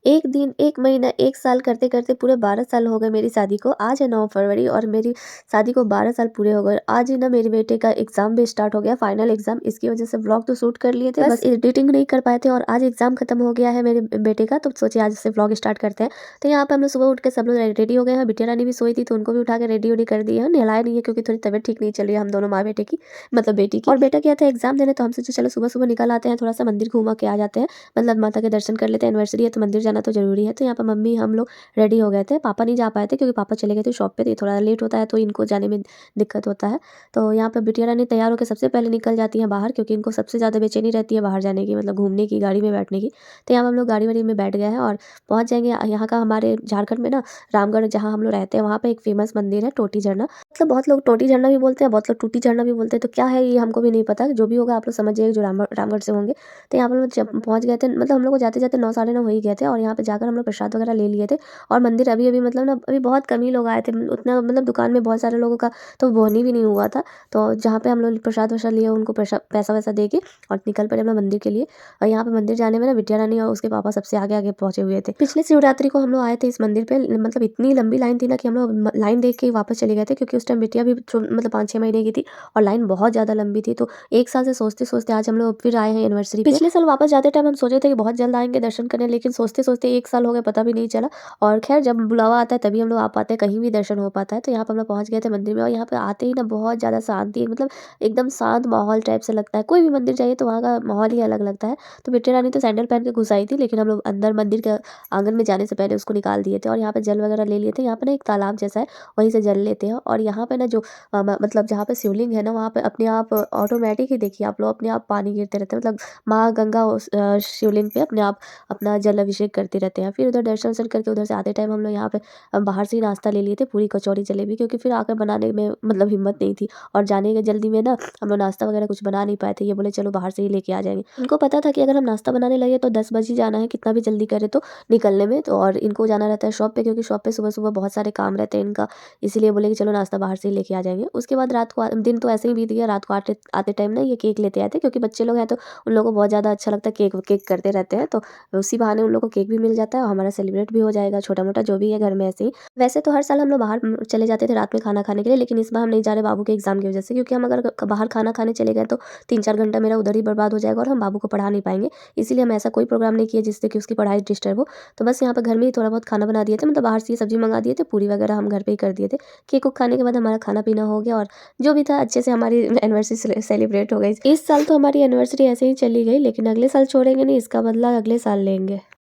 एक दिन, 1 महीना, 1 साल करते-करते पूरे 12 साल हो गए मेरी शादी को। आज है 9 फरवरी और मेरी शादी को 12 साल पूरे हो गए। आज ही ना मेरे बेटे का एग्ज़ाम भी स्टार्ट हो गया, फाइनल एग्ज़ाम। इसकी वजह से व्लॉग तो शूट कर लिए थे, बस एडिटिंग नहीं कर पाए थे और आज एग्ज़ाम खत्म हो गया है मेरे बेटे का, तो सोचे आज से व्लॉग स्टार्ट करते हैं। तो यहाँ पे हम लोग सुबह उठ के सब लोग रेडी हो गए हैं। बिटिया रानी भी सोई थी तो उनको भी उठा के रेडी-वेडी कर दिए हैं। नहलाया नहीं है क्योंकि थोड़ी तबीयत ठीक नहीं चल रही है हम दोनों माँ-बेटे की, मतलब बेटी की। और बेटा गया था एग्ज़ाम देने, तो हम सोचे चलो सुबह-सुबह निकल आते हैं, थोड़ा-सा मंदिर घूम के आ जाते हैं, मतलब माता के दर्शन कर लेते हैं। एनिवर्सरी है तो मंदिर जाना तो ज़रूरी है। तो यहाँ पे मम्मी हम लोग रेडी हो गए थे। पापा नहीं जा पाए थे क्योंकि पापा चले गए थे शॉप पे, तो ये थोड़ा लेट होता है तो इनको जाने में दिक्कत होता है। तो यहाँ पे बिटिया रानी तैयार होकर सबसे पहले निकल जाती हैं बाहर, क्योंकि इनको सबसे ज़्यादा बेचैनी रहती है बाहर जाने की, मतलब घूमने की, गाड़ी में बैठने की। तो यहाँ पे हम लोग गाड़ी-वाड़ी में बैठ गए हैं और पहुँच जाएँगे। यहाँ का हमारे झारखंड में ना रामगढ़ जहाँ हम लोग रहते हैं वहाँ पे एक फ़ेमस मंदिर है टोटी झरना। मतलब बहुत लोग टोटी झरना भी बोलते हैं, बहुत लोग टूटी झरना भी बोलते हैं। तो क्या है ये हमको भी नहीं पता, जो भी होगा आप लोग समझ जाइए जो रामगढ़ से होंगे। तो यहाँ पर हम लोग जब पहुँच गए थे, मतलब हम लोग को जाते-जाते 9 साढ़े 9 हो ही गए थे और यहाँ पे जाकर हम लोग प्रसाद वगैरह ले लिए थे। और मंदिर अभी-अभी मतलब ना अभी बहुत कम ही लोग आए थे, उतना मतलब दुकान में बहुत सारे लोगों का तो बोहनी भी नहीं हुआ था। तो जहाँ पे हम लोग प्रसाद-वरसाद लिए उनको पैसा-वैसा दे के और निकल पड़े हम लोग मंदिर के लिए। और यहाँ पे मंदिर जाने में ना बिटिया रानी और उसके पापा सबसे आगे-आगे पहुँचे हुए थे। पिछले शिवरात्रि को हम लोग आए थे इस मंदिर पे, मतलब इतनी लंबी लाइन थी ना कि हम लोग लाइन देख के ही वापस चले गए थे, क्योंकि उस टाइम बिटिया भी मतलब 5-6 महीने की थी और लाइन बहुत ज़्यादा लंबी थी। तो 1 साल से सोचते-सोचते आज हम लोग फिर आए हैं एनिवर्सरी पे। पिछले साल वापस जाते टाइम हम सोचे थे कि बहुत जल्द आएँगे दर्शन करने, लेकिन सोचते-सोचते 1 साल हो गया पता भी नहीं चला। और ख़ैर जब बुलावा आता है तभी हम लोग आ पाते हैं, कहीं भी दर्शन हो पाता है। तो यहाँ पे हम लोग पहुँच गए थे मंदिर में और यहाँ पे आते ही ना बहुत ज़्यादा शांति है, मतलब एकदम शांत माहौल टाइप से लगता है। कोई भी मंदिर जाइए तो वहाँ का माहौल ही अलग लगता है। तो बिटिया रानी तो सैंडल पहन के घुस आई थी, लेकिन हम लोग अंदर मंदिर के आँगन में जाने से पहले उसको निकाल दिए थे और यहाँ पे जल वगैरह ले लिए थे। यहाँ पे ना एक तालाब जैसा है, वहीं से जल लेते हैं। और यहाँ पे ना जो मतलब जहाँ पे शिवलिंग है ना, वहाँ पे अपने आप ऑटोमेटिक ही देखिए आप लोग, अपने आप पानी गिरते रहते हैं, मतलब माँ गंगा उस शिवलिंग पे अपने आप अपना जल अभिषेक करते रहते हैं। फिर उधर दर्शन-वर्शन करके उधर से आते टाइम हम लोग यहाँ पे बाहर से ही नाश्ता ले लिए थे, पूरी कचौड़ी जलेबी, क्योंकि फिर आकर बनाने में मतलब हिम्मत नहीं थी और जाने की जल्दी में ना हम लोग नाश्ता वगैरह कुछ बना नहीं पाए थे। ये बोले चलो बाहर से ही लेके आ जाएँगे। इनको पता था कि अगर हम नाश्ता बनाने लगे तो 10 बज ही जाना है, कितना भी जल्दी करें तो निकलने में। तो और इनको जाना रहता है शॉप पे, क्योंकि शॉप पे सुबह-सुबह बहुत सारे काम रहते हैं इनका, इसीलिए बोले कि चलो नाश्ता बाहर से ही लेके आ जाएँगे। उसके बाद रात को दिन तो ऐसे ही बीत गया। रात को आते आते टाइम ना ये केक लेते आए थे, क्योंकि बच्चे लोग हैं तो उन लोगों को बहुत ज़्यादा अच्छा लगता है, केक केक करते रहते हैं। तो उसी बहाने उन लोगों को केक भी मिल जाता है और हमारा सेलिब्रेट भी हो जाएगा छोटा-मोटा जो भी है घर में ऐसे ही। वैसे तो हर साल हम लोग बाहर चले जाते थे रात में खाना खाने के लिए, लेकिन इस बार हम नहीं जा रहे बाबू के एग्ज़ाम की वजह से, क्योंकि हम अगर बाहर खाना खाने चले गए तो 3-4 घंटा मेरा उधर ही बर्बाद हो जाएगा और हम बाबू को पढ़ा नहीं पाएँगे। इसीलिए हम ऐसा कोई प्रोग्राम नहीं किए जिससे कि उसकी पढ़ाई डिस्टर्ब हो। तो बस यहाँ पे घर में ही थोड़ा बहुत खाना बना दिए थे, मतलब बाहर से ही सब्ज़ी मंगा दिए थे, पूरी वगैरह हम घर पे ही कर दिए थे। केक-वेक खाने के बाद हमारा खाना-पीना हो गया और जो भी था अच्छे से हमारी एनिवर्सरी सेलिब्रेट हो गई। इस साल तो हमारी एनिवर्सरी ऐसे ही चली गई, लेकिन अगले साल छोड़ेंगे नहीं, इसका बदला अगले साल लेंगे।